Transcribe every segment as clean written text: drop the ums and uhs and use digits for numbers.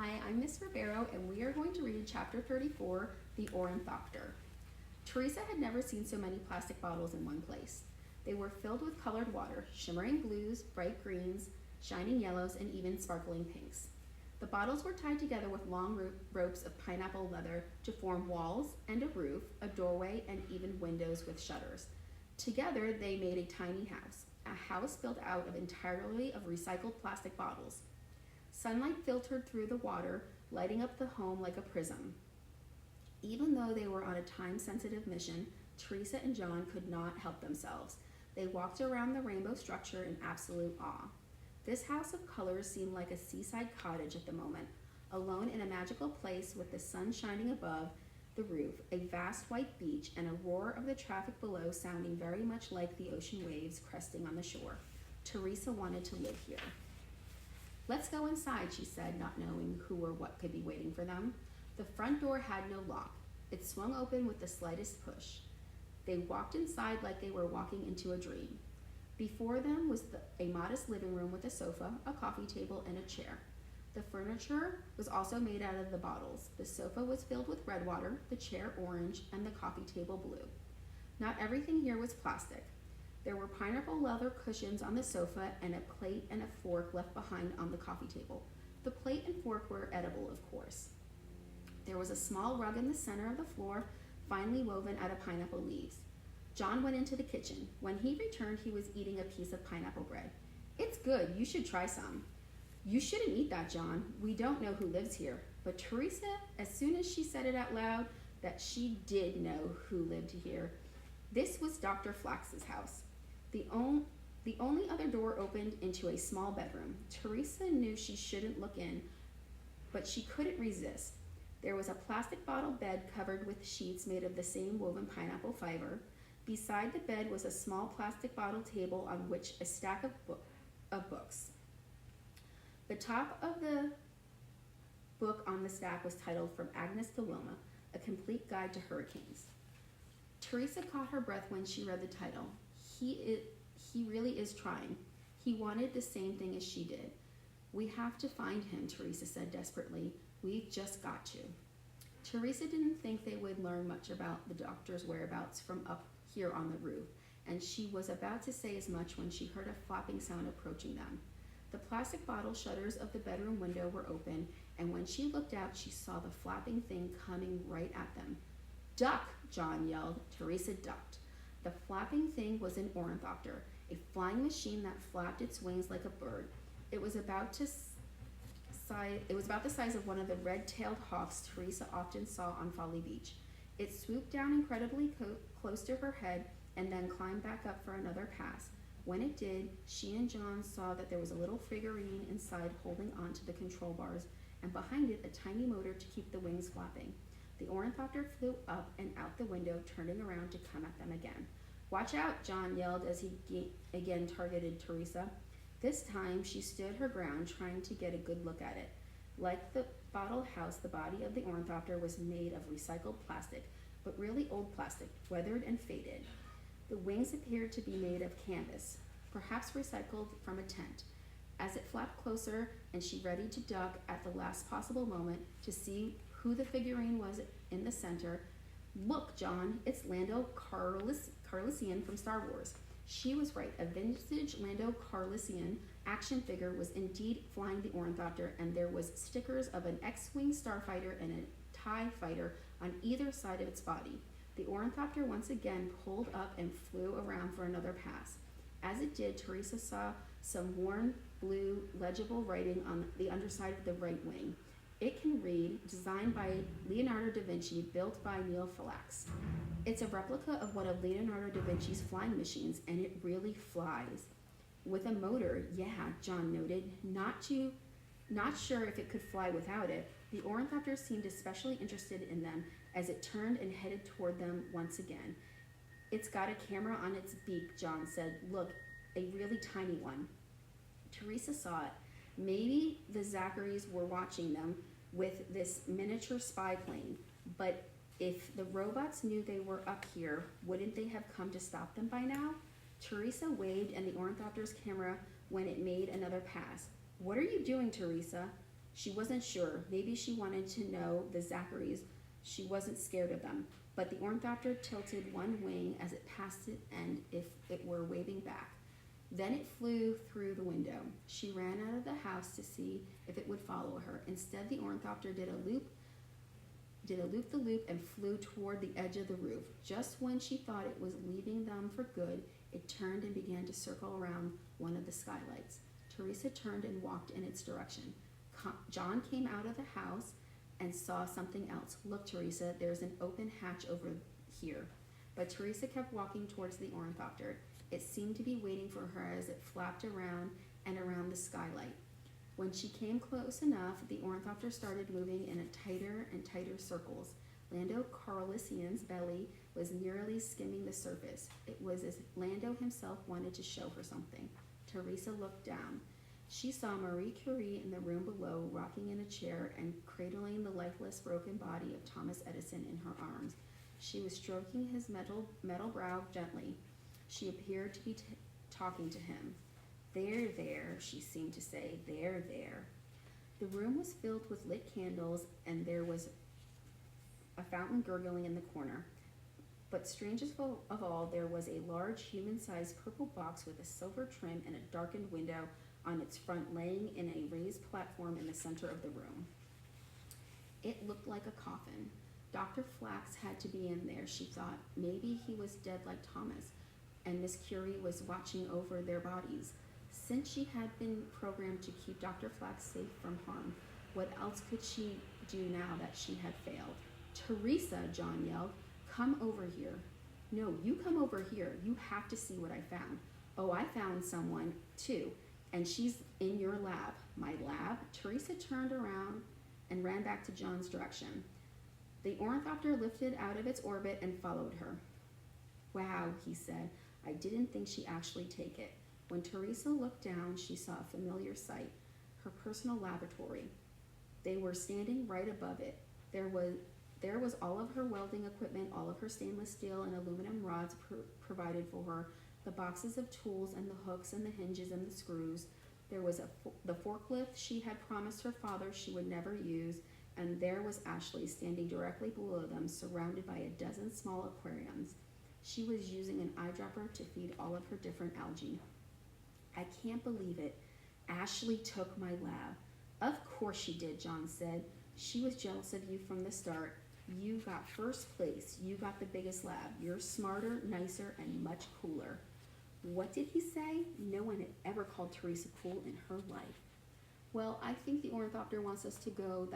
Hi, I'm Miss Ribeiro, and we are going to read Chapter 34, The Ornithopter. Teresa had never seen so many plastic bottles in one place. They were filled with colored water, shimmering blues, bright greens, shining yellows, and even sparkling pinks. The bottles were tied together with long ropes of pineapple leather to form walls and a roof, a doorway, and even windows with shutters. Together, they made a tiny house, a house built out of entirely of recycled plastic bottles. Sunlight filtered through the water, lighting up the home like a prism. Even though they were on a time-sensitive mission, Teresa and John could not help themselves. They walked around the rainbow structure in absolute awe. This house of colors seemed like a seaside cottage at the moment, alone in a magical place with the sun shining above the roof, a vast white beach, and a roar of the traffic below sounding very much like the ocean waves cresting on the shore. Teresa wanted to live here. "Let's go inside," she said, not knowing who or what could be waiting for them. The front door had no lock. It swung open with the slightest push. They walked inside like they were walking into a dream. Before them was a modest living room with a sofa, a coffee table, and a chair. The furniture was also made out of the bottles. The sofa was filled with red water, the chair orange, and the coffee table blue. Not everything here was plastic. There were pineapple leather cushions on the sofa and a plate and a fork left behind on the coffee table. The plate and fork were edible, of course. There was a small rug in the center of the floor, finely woven out of pineapple leaves. John went into the kitchen. When he returned, he was eating a piece of pineapple bread. "It's good. You should try some." "You shouldn't eat that, John. We don't know who lives here." But Teresa, as soon as she said it out loud, that she did know who lived here. This was Dr. Flax's house. The only other door opened into a small bedroom. Teresa knew she shouldn't look in, but she couldn't resist. There was a plastic bottle bed covered with sheets made of the same woven pineapple fiber. Beside the bed was a small plastic bottle table on which a stack of books. The top of the book on the stack was titled From Agnes to Wilma, A Complete Guide to Hurricanes. Teresa caught her breath when she read the title. He really is trying. He wanted the same thing as she did. "We have to find him," Teresa said desperately. "We've just got to." Teresa didn't think they would learn much about the doctor's whereabouts from up here on the roof, and she was about to say as much when she heard a flapping sound approaching them. The plastic bottle shutters of the bedroom window were open, and when she looked out, she saw the flapping thing coming right at them. "Duck!" John yelled. Teresa ducked. The flapping thing was an ornithopter, a flying machine that flapped its wings like a bird. It was about the size of one of the red-tailed hawks Teresa often saw on Folly Beach. It swooped down incredibly close to her head and then climbed back up for another pass. When it did, she and John saw that there was a little figurine inside holding onto the control bars, and behind it a tiny motor to keep the wings flapping. The ornithopter flew up and out the window, turning around to come at them again. "Watch out!" John yelled as he again targeted Teresa. This time she stood her ground, trying to get a good look at it. Like the bottle house, the body of the ornithopter was made of recycled plastic, but really old plastic, weathered and faded. The wings appeared to be made of canvas, perhaps recycled from a tent. As it flapped closer and she readied to duck at the last possible moment to see who the figurine was in the center, "Look, John, it's Lando Calrissian from Star Wars." She was right. A vintage Lando Calrissian action figure was indeed flying the ornithopter, and there was stickers of an X-Wing starfighter and a TIE fighter on either side of its body. The ornithopter once again pulled up and flew around for another pass. As it did, Teresa saw some worn blue legible writing on the underside of the right wing. It can read, "Designed by Leonardo da Vinci, built by Neil Flax." It's a replica of one of Leonardo da Vinci's flying machines, and it really flies. "With a motor, yeah," John noted, not sure if it could fly without it. The ornithopter seemed especially interested in them as it turned and headed toward them once again. "It's got a camera on its beak," John said. "Look, a really tiny one." Teresa saw it. Maybe the Zacharys were watching them with this miniature spy plane, but if the robots knew they were up here, wouldn't they have come to stop them by now? Teresa waved and the ornithopter's camera when it made another pass. "What are you doing, Teresa?" She wasn't sure. Maybe she wanted to know the Zacharys. She wasn't scared of them. But the ornithopter tilted one wing as it passed it, and if it were waving back. Then it flew through the window. She ran out of the house to see if it would follow her. Instead, the ornithopter did a loop-the-loop and flew toward the edge of the roof. Just when she thought it was leaving them for good, it turned and began to circle around one of the skylights. Teresa turned and walked in its direction. John came out of the house and saw something else. Look, Teresa, there's an open hatch over here. But Teresa kept walking towards the ornithopter. It seemed to be waiting for her as it flapped around and around the skylight. When she came close enough, the ornithopter started moving in a tighter and tighter circles. Lando Carlisian's belly was nearly skimming the surface. It was as if Lando himself wanted to show her something. Teresa looked down. She saw Marie Curie in the room below, rocking in a chair and cradling the lifeless, broken body of Thomas Edison in her arms. She was stroking his metal brow gently. She appeared to be talking to him. There, there, she seemed to say, there, there. The room was filled with lit candles, and there was a fountain gurgling in the corner. But strangest of all, there was a large human-sized purple box with a silver trim and a darkened window on its front, laying in a raised platform in the center of the room. It looked like a coffin. Dr. Flax had to be in there, she thought. Maybe he was dead like Thomas, and Miss Curie was watching over their bodies. Since she had been programmed to keep Dr. Flax safe from harm, what else could she do now that she had failed? Teresa, John yelled, come over here. No, you come over here. You have to see what I found. Oh, I found someone, too, and she's in your lab. My lab? Teresa turned around and ran back to John's direction. The ornithopter lifted out of its orbit and followed her. Wow, he said. I didn't think she'd actually take it. When Teresa looked down, she saw a familiar sight, her personal laboratory. They were standing right above it. There was all of her welding equipment, all of her stainless steel and aluminum rods provided for her, the boxes of tools and the hooks and the hinges and the screws. There was the forklift she had promised her father she would never use, and there was Ashley standing directly below them, surrounded by a dozen small aquariums. She was using an eyedropper to feed all of her different algae. I can't believe it. Ashley took my lab. Of course she did, John said. She was jealous of you from the start. You got first place. You got the biggest lab. You're smarter, nicer, and much cooler. What did he say? No one had ever called Teresa cool in her life. Well, I think the ornithopter wants us to go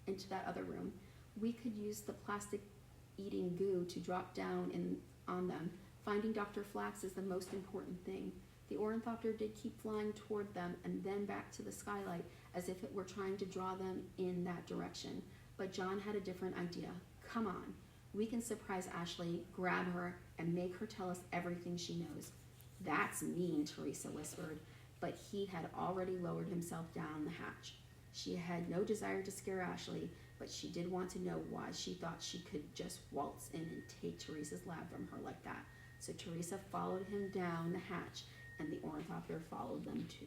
into that other room. We could use the plastic-eating goo to drop down on them. Finding Dr. Flax is the most important thing. The ornithopter did keep flying toward them and then back to the skylight as if it were trying to draw them in that direction. But John had a different idea. Come on, we can surprise Ashley, grab her, and make her tell us everything she knows. That's mean, Teresa whispered, but he had already lowered himself down the hatch. She had no desire to scare Ashley, but she did want to know why she thought she could just waltz in and take Teresa's lab from her like that. So Teresa followed him down the hatch, and the ornithopter followed them too.